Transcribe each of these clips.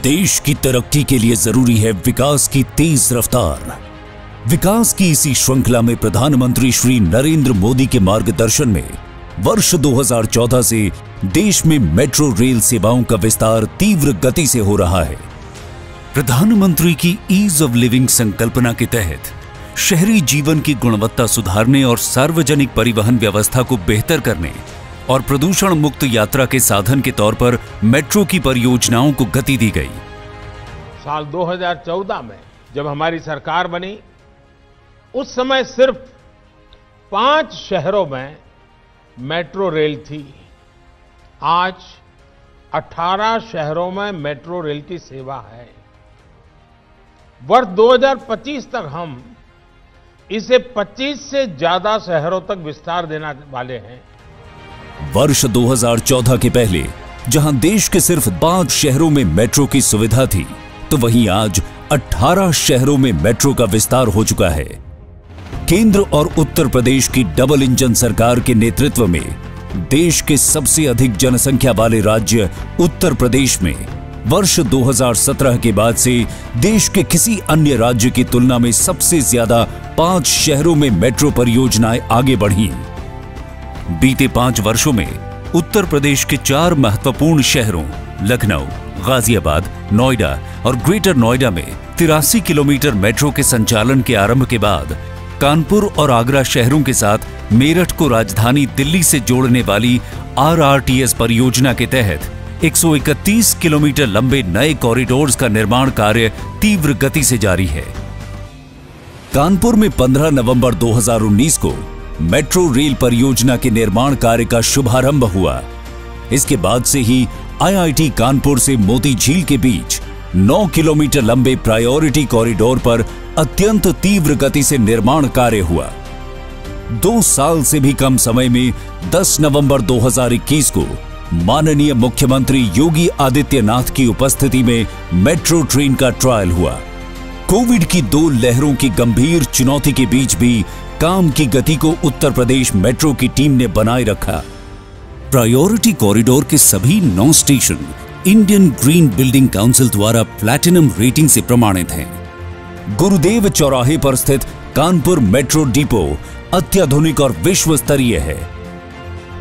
देश की तरक्की के लिए जरूरी है विकास की तेज रफ्तार। विकास की इसी श्रृंखला में प्रधानमंत्री श्री नरेंद्र मोदी के मार्गदर्शन में वर्ष 2014 से देश में मेट्रो रेल सेवाओं का विस्तार तीव्र गति से हो रहा है। प्रधानमंत्री की ईज ऑफ लिविंग संकल्पना के तहत शहरी जीवन की गुणवत्ता सुधारने और सार्वजनिक परिवहन व्यवस्था को बेहतर करने और प्रदूषण मुक्त यात्रा के साधन के तौर पर मेट्रो की परियोजनाओं को गति दी गई। साल 2014 में जब हमारी सरकार बनी, उस समय सिर्फ 5 शहरों में मेट्रो रेल थी। आज 18 शहरों में मेट्रो रेल की सेवा है। वर्ष 2025 तक हम इसे 25 से ज्यादा शहरों तक विस्तार देने वाले हैं। वर्ष 2014 के पहले जहां देश के सिर्फ 5 शहरों में मेट्रो की सुविधा थी, तो वहीं आज 18 शहरों में मेट्रो का विस्तार हो चुका है। केंद्र और उत्तर प्रदेश की डबल इंजन सरकार के नेतृत्व में देश के सबसे अधिक जनसंख्या वाले राज्य उत्तर प्रदेश में वर्ष 2017 के बाद से देश के किसी अन्य राज्य की तुलना में सबसे ज्यादा 5 शहरों में मेट्रो परियोजनाएं आगे बढ़ी। बीते 5 वर्षों में उत्तर प्रदेश के 4 महत्वपूर्ण शहरों लखनऊ, गाजियाबाद, नोएडा और ग्रेटर नोएडा में 83 किलोमीटर मेट्रो के संचालन के आरंभ के बाद कानपुर और आगरा शहरों के साथ मेरठ को राजधानी दिल्ली से जोड़ने वाली RRTS परियोजना के तहत 131 किलोमीटर लंबे नए कॉरिडोर्स का निर्माण कार्य तीव्र गति से जारी है। कानपुर में 15 नवंबर 2019 को मेट्रो रेल परियोजना के निर्माण कार्य का शुभारंभ हुआ। इसके बाद से ही IIT कानपुर से मोती झील के बीच 9 किलोमीटर लंबे प्रायोरिटी कॉरिडोर पर अत्यंत तीव्र गति से निर्माण कार्य हुआ। 2 साल से भी कम समय में 10 नवंबर 2021 को माननीय मुख्यमंत्री योगी आदित्यनाथ की उपस्थिति में मेट्रो ट्रेन का ट्रायल हुआ। कोविड की 2 लहरों की गंभीर चुनौती के बीच भी काम की गति को उत्तर प्रदेश मेट्रो की टीम ने बनाए रखा। प्रायोरिटी कॉरिडोर के सभी 9 station Indian green building council द्वारा प्लैटिनम रेटिंग से प्रमाणित हैं। गुरुदेव चौराहे पर स्थित कानपुर मेट्रो डिपो अत्याधुनिक और विश्व स्तरीय है।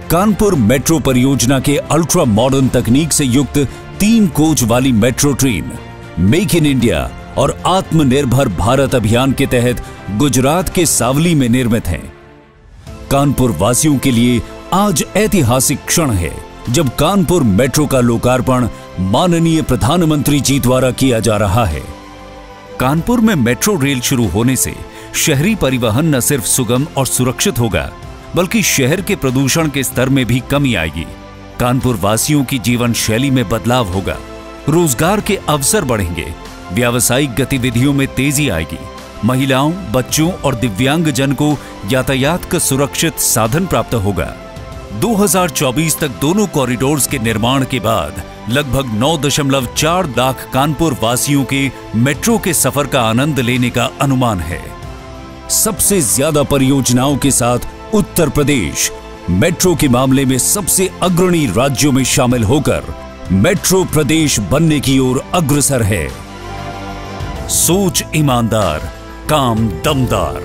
कानपुर मेट्रो परियोजना के अल्ट्रा मॉडर्न तकनीक से युक्त 3 कोच वाली metro train make in India और आत्मनिर्भर भारत अभियान के तहत गुजरात के सावली में निर्मित है। कानपुर वासियों के लिए आज ऐतिहासिक क्षण है जब कानपुर मेट्रो का लोकार्पण माननीय प्रधानमंत्री जी द्वारा किया जा रहा है। कानपुर में मेट्रो रेल शुरू होने से शहरी परिवहन न सिर्फ सुगम और सुरक्षित होगा, बल्कि शहर के प्रदूषण के स्तर में भी कमी आएगी। कानपुर वासियों की जीवन शैली में बदलाव होगा, रोजगार के अवसर बढ़ेंगे, व्यावसायिक गतिविधियों में तेजी आएगी, महिलाओं, बच्चों और दिव्यांगजन को यातायात का सुरक्षित साधन प्राप्त होगा। 2024 तक दोनों कॉरिडोर्स के निर्माण के बाद लगभग 9.4 लाख कानपुर वासियों के मेट्रो के सफर का आनंद लेने का अनुमान है। सबसे ज्यादा परियोजनाओं के साथ उत्तर प्रदेश मेट्रो के मामले में सबसे अग्रणी राज्यों में शामिल होकर मेट्रो प्रदेश बनने की ओर अग्रसर है। सोच ईमानदार, काम दमदार।